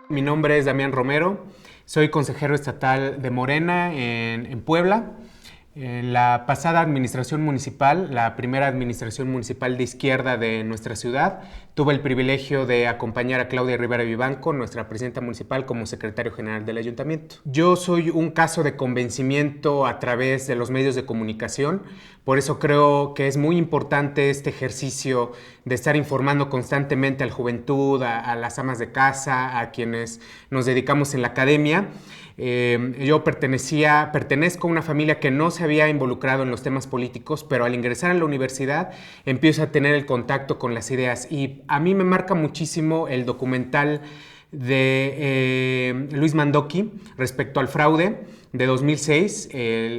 Mi nombre es Damián Romero, soy consejero estatal de Morena en Puebla. En la pasada administración municipal, la primera administración municipal de izquierda de nuestra ciudad, tuve el privilegio de acompañar a Claudia Rivera Vivanco, nuestra presidenta municipal, como secretario general del ayuntamiento. Yo soy un caso de convencimiento a través de los medios de comunicación, por eso creo que es muy importante este ejercicio de estar informando constantemente a la juventud, a las amas de casa, a quienes nos dedicamos en la academia. Yo pertenezco a una familia que no se había involucrado en los temas políticos, pero al ingresar en la universidad empiezo a tener el contacto con las ideas y a mí me marca muchísimo el documental de Luis Mandoki respecto al fraude de 2006.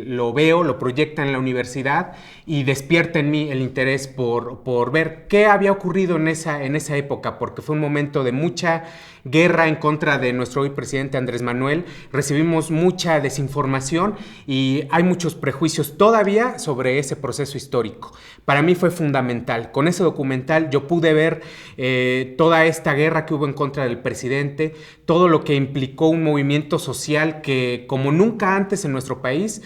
Lo veo, lo proyecta en la universidad y despierta en mí el interés por ver qué había ocurrido en esa época, porque fue un momento de mucha guerra en contra de nuestro hoy presidente Andrés Manuel. Recibimos mucha desinformación y hay muchos prejuicios todavía sobre ese proceso histórico. Para mí fue fundamental. Con ese documental yo pude ver toda esta guerra que hubo en contra del presidente, todo lo que implicó un movimiento social que como nunca antes en nuestro país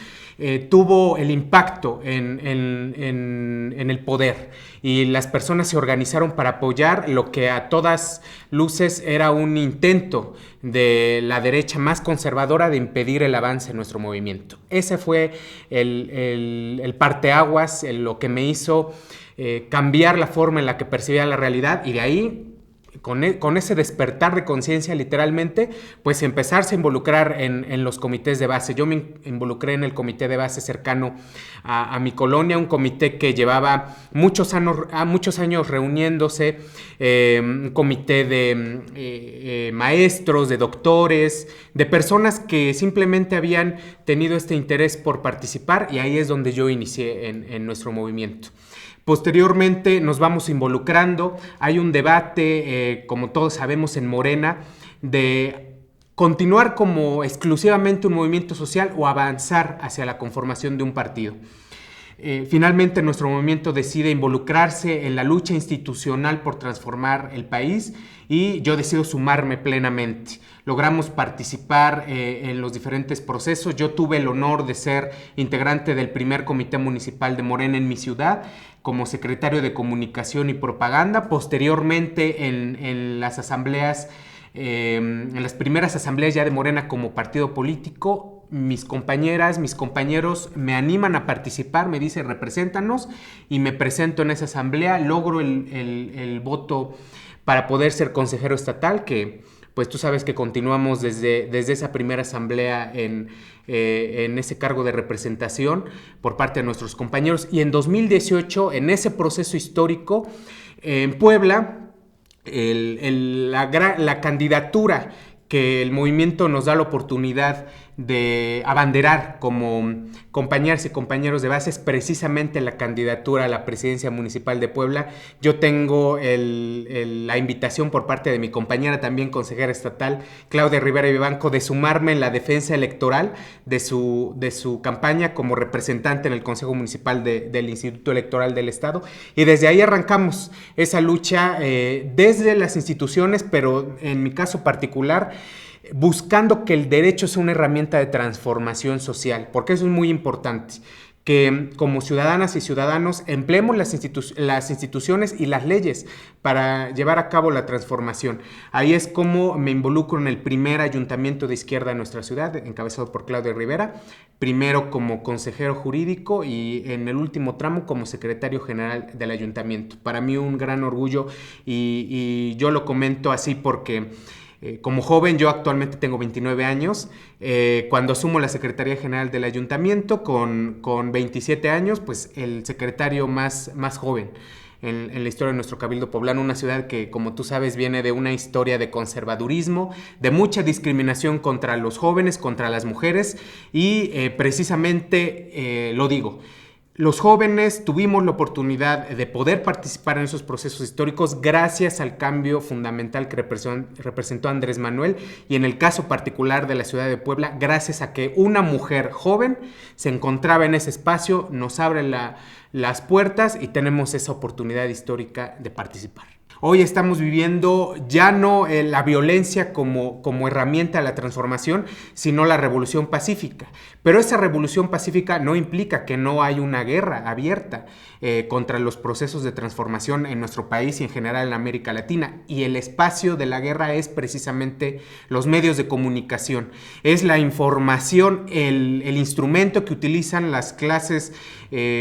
tuvo el impacto en el poder y las personas se organizaron para apoyar lo que a todas luces era un intento de la derecha más conservadora de impedir el avance en nuestro movimiento. Ese fue el parteaguas, lo que me hizo cambiar la forma en la que percibía la realidad y de ahí con ese despertar de conciencia literalmente, pues empezarse a involucrar en los comités de base. Yo me involucré en el comité de base cercano a mi colonia, un comité que llevaba muchos años reuniéndose, un comité de maestros, de doctores, de personas que simplemente habían tenido este interés por participar y ahí es donde yo inicié en nuestro movimiento. Posteriormente nos vamos involucrando, hay un debate, como todos sabemos en Morena, de continuar como exclusivamente un movimiento social o avanzar hacia la conformación de un partido. Finalmente nuestro movimiento decide involucrarse en la lucha institucional por transformar el país y yo decido sumarme plenamente. Logramos participar en los diferentes procesos. Yo tuve el honor de ser integrante del primer comité municipal de Morena en mi ciudad como secretario de Comunicación y Propaganda. Posteriormente en las asambleas, en las primeras asambleas ya de Morena como partido político, mis compañeras, mis compañeros me animan a participar, me dicen represéntanos y me presento en esa asamblea, logro el voto para poder ser consejero estatal, que pues tú sabes que continuamos desde esa primera asamblea en ese cargo de representación por parte de nuestros compañeros. Y en 2018, en ese proceso histórico, en Puebla, la candidatura que el movimiento nos da la oportunidad de abanderar como compañeras y compañeros de base es precisamente la candidatura a la presidencia municipal de Puebla. Yo tengo la invitación por parte de mi compañera, también consejera estatal, Claudia Rivera Vivanco, de sumarme en la defensa electoral de su campaña como representante en el Consejo Municipal del Instituto Electoral del Estado. Y desde ahí arrancamos esa lucha desde las instituciones, pero en mi caso particular, buscando que el derecho sea una herramienta de transformación social, porque eso es muy importante, que como ciudadanas y ciudadanos empleemos las instituciones y las leyes para llevar a cabo la transformación. Ahí es como me involucro en el primer ayuntamiento de izquierda de nuestra ciudad, encabezado por Claudia Rivera, primero como consejero jurídico y en el último tramo como secretario general del ayuntamiento. Para mí un gran orgullo y yo lo comento así porque como joven, yo actualmente tengo 29 años, cuando asumo la Secretaría General del Ayuntamiento con 27 años, pues el secretario más joven en la historia de nuestro Cabildo Poblano, una ciudad que, como tú sabes, viene de una historia de conservadurismo, de mucha discriminación contra los jóvenes, contra las mujeres y precisamente lo digo. Los jóvenes tuvimos la oportunidad de poder participar en esos procesos históricos gracias al cambio fundamental que representó Andrés Manuel y en el caso particular de la ciudad de Puebla, gracias a que una mujer joven se encontraba en ese espacio, nos abre las puertas y tenemos esa oportunidad histórica de participar. Hoy estamos viviendo ya no la violencia como herramienta de la transformación, sino la revolución pacífica. Pero esa revolución pacífica no implica que no hay una guerra abierta contra los procesos de transformación en nuestro país y en general en América Latina. Y el espacio de la guerra es precisamente los medios de comunicación. Es la información, el instrumento que utilizan las clases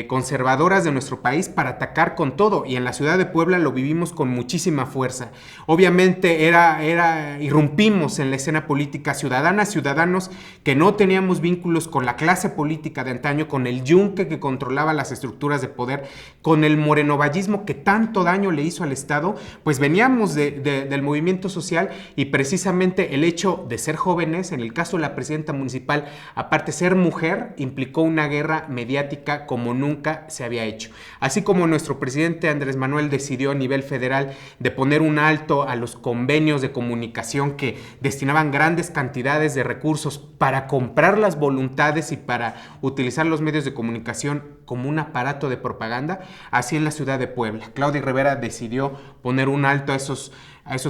conservadoras de nuestro país para atacar con todo, y en la ciudad de Puebla lo vivimos con muchísima fuerza. Obviamente irrumpimos en la escena política ciudadanos que no teníamos vínculos con la clase política de antaño, con el yunque que controlaba las estructuras de poder, con el morenovallismo que tanto daño le hizo al Estado. Pues veníamos del movimiento social, y precisamente el hecho de ser jóvenes, en el caso de la presidenta municipal, aparte ser mujer, implicó una guerra mediática como nunca se había hecho. Así como nuestro presidente Andrés Manuel decidió a nivel federal de poner un alto a los convenios de comunicación que destinaban grandes cantidades de recursos para comprar las voluntades y para utilizar los medios de comunicación como un aparato de propaganda, así en la ciudad de Puebla. Claudia Rivera decidió poner un alto a esos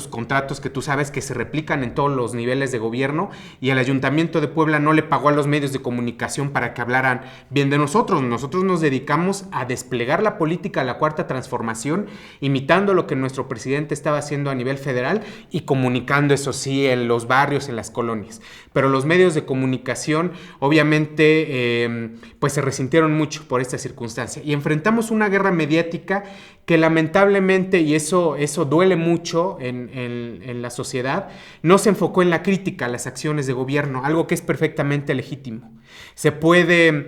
contratos que tú sabes que se replican en todos los niveles de gobierno, y el Ayuntamiento de Puebla no le pagó a los medios de comunicación para que hablaran bien de nosotros. Nosotros nos dedicamos a desplegar la política de la Cuarta Transformación, imitando lo que nuestro presidente estaba haciendo a nivel federal y comunicando, eso sí, en los barrios, en las colonias. Pero los medios de comunicación obviamente pues se resintieron mucho por esta circunstancia, y enfrentamos una guerra mediática que lamentablemente, y eso duele mucho en la sociedad, no se enfocó en la crítica a las acciones de gobierno, algo que es perfectamente legítimo. Se puede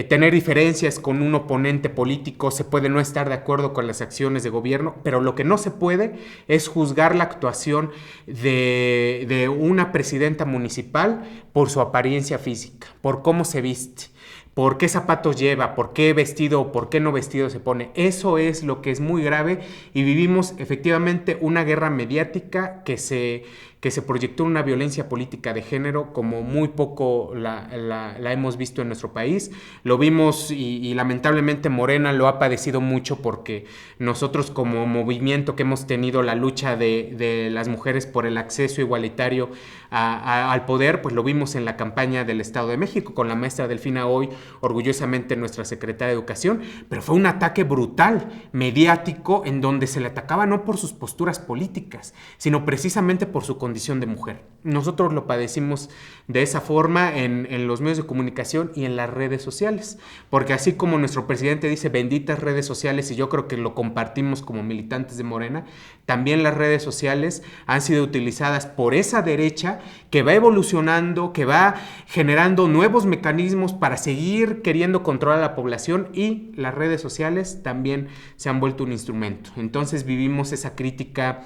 tener diferencias con un oponente político, se puede no estar de acuerdo con las acciones de gobierno, pero lo que no se puede es juzgar la actuación de una presidenta municipal por su apariencia física, por cómo se viste, por qué zapatos lleva, por qué vestido o por qué no vestido se pone. Eso es lo que es muy grave, y vivimos efectivamente una guerra mediática que se proyectó una violencia política de género como muy poco la hemos visto en nuestro país. Lo vimos y lamentablemente Morena lo ha padecido mucho, porque nosotros como movimiento que hemos tenido la lucha de las mujeres por el acceso igualitario al poder, pues lo vimos en la campaña del Estado de México con la maestra Delfina Hoy, orgullosamente nuestra secretaria de Educación, pero fue un ataque brutal, mediático, en donde se le atacaba no por sus posturas políticas, sino precisamente por su condición de mujer. Nosotros lo padecimos de esa forma en los medios de comunicación y en las redes sociales, porque así como nuestro presidente dice benditas redes sociales, y yo creo que lo compartimos como militantes de Morena, también las redes sociales han sido utilizadas por esa derecha que va evolucionando, que va generando nuevos mecanismos para seguir queriendo controlar a la población, y las redes sociales también se han vuelto un instrumento. Entonces vivimos esa crítica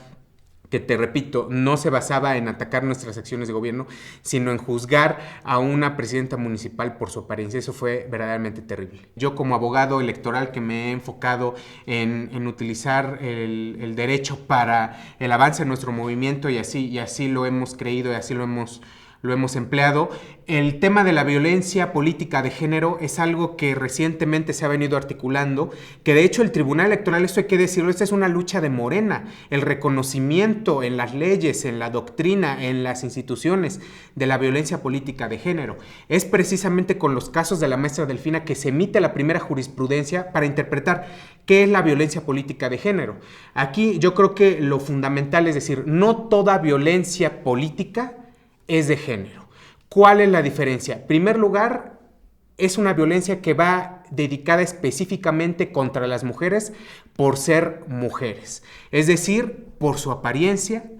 que, te repito, no se basaba en atacar nuestras acciones de gobierno, sino en juzgar a una presidenta municipal por su apariencia. Eso fue verdaderamente terrible. Yo, como abogado electoral que me he enfocado en utilizar el derecho para el avance de nuestro movimiento, y así lo hemos creído y así lo hemos empleado, el tema de la violencia política de género es algo que recientemente se ha venido articulando, que de hecho el Tribunal Electoral, esto hay que decirlo, esta es una lucha de Morena, el reconocimiento en las leyes, en la doctrina, en las instituciones de la violencia política de género. Es precisamente con los casos de la maestra Delfina que se emite la primera jurisprudencia para interpretar qué es la violencia política de género. Aquí yo creo que lo fundamental es decir, no toda violencia política es de género. ¿Cuál es la diferencia? En primer lugar, es una violencia que va dedicada específicamente contra las mujeres por ser mujeres. Es decir, por su apariencia,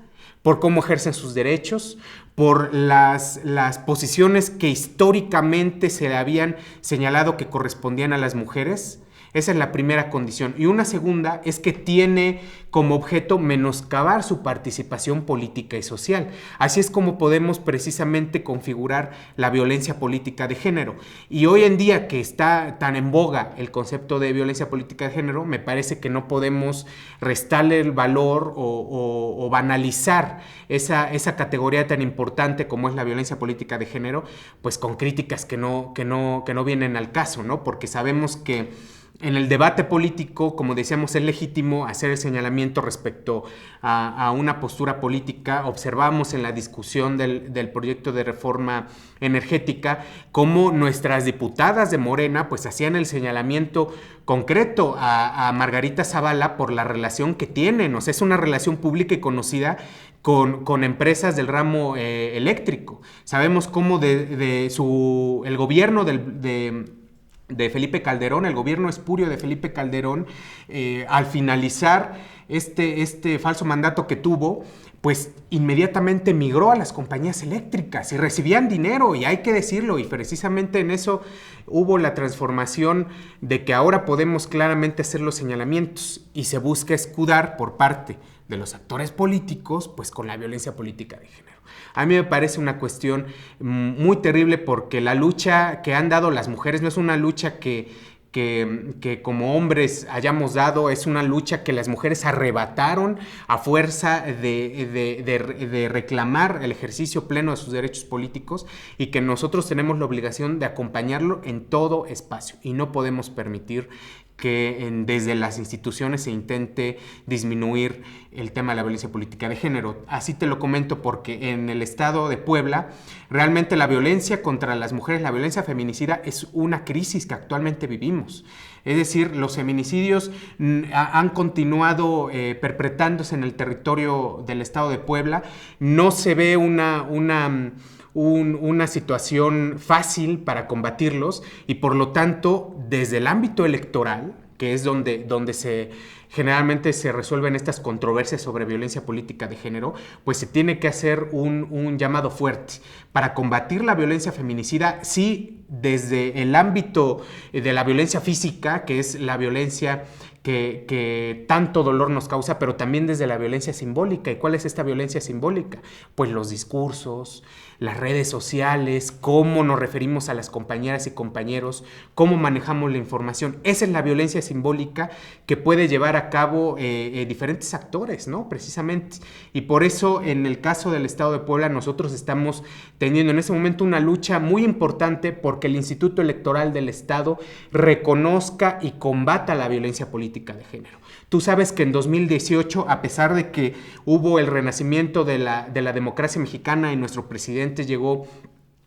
por cómo ejercen sus derechos, por las posiciones que históricamente se le habían señalado que correspondían a las mujeres. Esa es la primera condición. Y una segunda es que tiene como objeto menoscabar su participación política y social. Así es como podemos precisamente configurar la violencia política de género. Y hoy en día que está tan en boga el concepto de violencia política de género, me parece que no podemos restarle el valor o banalizar esa categoría tan importante como es la violencia política de género, pues con críticas que no vienen al caso, ¿no? Porque sabemos que En el debate político, como decíamos, es legítimo hacer el señalamiento respecto a una postura política. Observamos en la discusión del proyecto de reforma energética cómo nuestras diputadas de Morena pues hacían el señalamiento concreto a Margarita Zavala por la relación que tienen. O sea, es una relación pública y conocida con empresas del ramo eléctrico. Sabemos cómo el gobierno de Felipe Calderón, el gobierno espurio de Felipe Calderón, al finalizar este falso mandato que tuvo, pues inmediatamente migró a las compañías eléctricas y recibían dinero, y hay que decirlo, y precisamente en eso hubo la transformación de que ahora podemos claramente hacer los señalamientos y se busca escudar por parte de los actores políticos, pues con la violencia política de género. A mí me parece una cuestión muy terrible, porque la lucha que han dado las mujeres no es una lucha que como hombres hayamos dado, es una lucha que las mujeres arrebataron a fuerza de reclamar el ejercicio pleno de sus derechos políticos, y que nosotros tenemos la obligación de acompañarlo en todo espacio, y no podemos permitir que desde las instituciones se intente disminuir el tema de la violencia política de género. Así te lo comento porque en el estado de Puebla realmente la violencia contra las mujeres, la violencia feminicida, es una crisis que actualmente vivimos. Es decir, los feminicidios han continuado perpetrándose en el territorio del estado de Puebla. No se ve una situación fácil para combatirlos, y por lo tanto desde el ámbito electoral, que es donde generalmente se resuelven estas controversias sobre violencia política de género, pues se tiene que hacer un llamado fuerte para combatir la violencia feminicida, sí, desde el ámbito de la violencia física, que es la violencia que tanto dolor nos causa, pero también desde la violencia simbólica. ¿Y cuál es esta violencia simbólica? Pues los discursos, las redes sociales, cómo nos referimos a las compañeras y compañeros, cómo manejamos la información. Esa es la violencia simbólica que puede llevar a cabo diferentes actores, ¿no? Precisamente. Y por eso, en el caso del estado de Puebla, nosotros estamos teniendo en ese momento una lucha muy importante porque el Instituto Electoral del Estado reconozca y combata la violencia política de género. Tú sabes que en 2018, a pesar de que hubo el renacimiento de la democracia mexicana y nuestro presidente llegó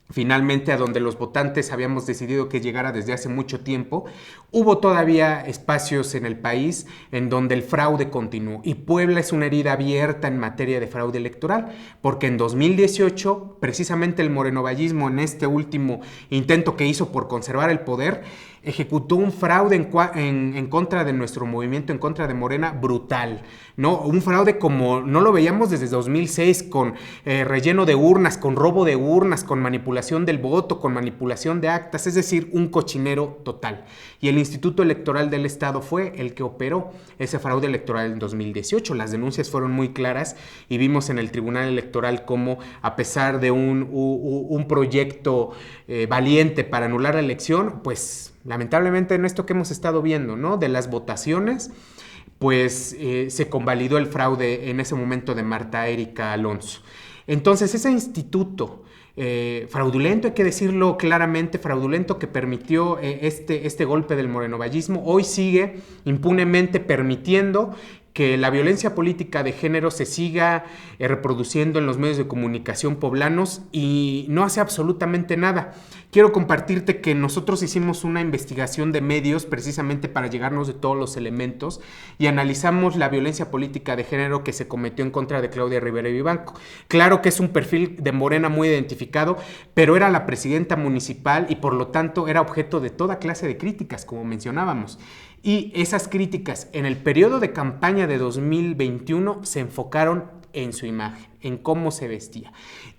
finalmente a donde los votantes habíamos decidido que llegara desde hace mucho tiempo, hubo todavía espacios en el país en donde el fraude continuó, y Puebla es una herida abierta en materia de fraude electoral, porque en 2018 precisamente el morenovallismo, en este último intento que hizo por conservar el poder, ejecutó un fraude en contra de nuestro movimiento, en contra de Morena, brutal, ¿no? Un fraude como no lo veíamos desde 2006, con relleno de urnas, con robo de urnas, con manipulación del voto, con manipulación de actas, es decir, un cochinero total. Y el Instituto Electoral del Estado fue el que operó ese fraude electoral en 2018. Las denuncias fueron muy claras y vimos en el Tribunal Electoral cómo, a pesar de un proyecto valiente para anular la elección, pues lamentablemente en esto que hemos estado viendo, ¿no? De las votaciones, pues se convalidó el fraude en ese momento de Marta Erika Alonso. Entonces ese instituto fraudulento, hay que decirlo claramente, fraudulento, que permitió este golpe del morenovallismo, hoy sigue impunemente permitiendo que la violencia política de género se siga reproduciendo en los medios de comunicación poblanos y no hace absolutamente nada. Quiero compartirte que nosotros hicimos una investigación de medios precisamente para llegarnos de todos los elementos y analizamos la violencia política de género que se cometió en contra de Claudia Rivera Vivanco. Claro que es un perfil de Morena muy identificado, pero era la presidenta municipal y por lo tanto era objeto de toda clase de críticas, como mencionábamos. Y esas críticas en el periodo de campaña de 2021 se enfocaron en su imagen, en cómo se vestía.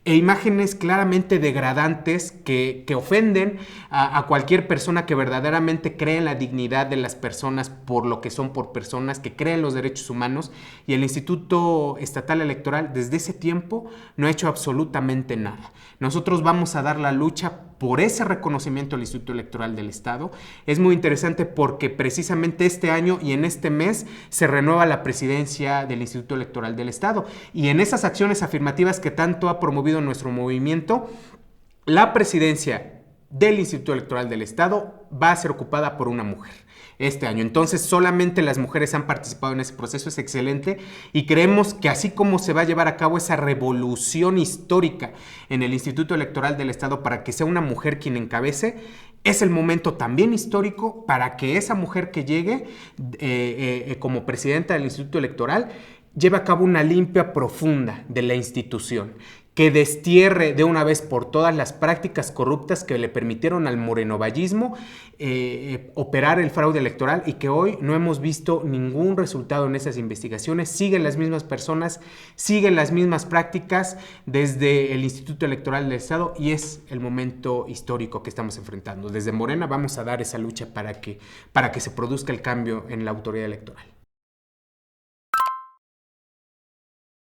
E imágenes claramente degradantes que ofenden a cualquier persona que verdaderamente cree en la dignidad de las personas por lo que son, por personas que creen en los derechos humanos. Y el Instituto Estatal Electoral desde ese tiempo no ha hecho absolutamente nada. Nosotros vamos a dar la lucha por ese reconocimiento al Instituto Electoral del Estado. Es muy interesante porque precisamente este año y en este mes se renueva la presidencia del Instituto Electoral del Estado. Y en esas acciones afirmativas que tanto ha promovido nuestro movimiento, la presidencia del Instituto Electoral del Estado va a ser ocupada por una mujer este año. Entonces, solamente las mujeres han participado en ese proceso, es excelente, y creemos que así como se va a llevar a cabo esa revolución histórica en el Instituto Electoral del Estado para que sea una mujer quien encabece, es el momento también histórico para que esa mujer que llegue como presidenta del Instituto Electoral lleve a cabo una limpia profunda de la institución, que destierre de una vez por todas las prácticas corruptas que le permitieron al morenovallismo operar el fraude electoral, y que hoy no hemos visto ningún resultado en esas investigaciones. Siguen las mismas personas, siguen las mismas prácticas desde el Instituto Electoral del Estado, y es el momento histórico que estamos enfrentando. Desde Morena vamos a dar esa lucha para que se produzca el cambio en la autoridad electoral.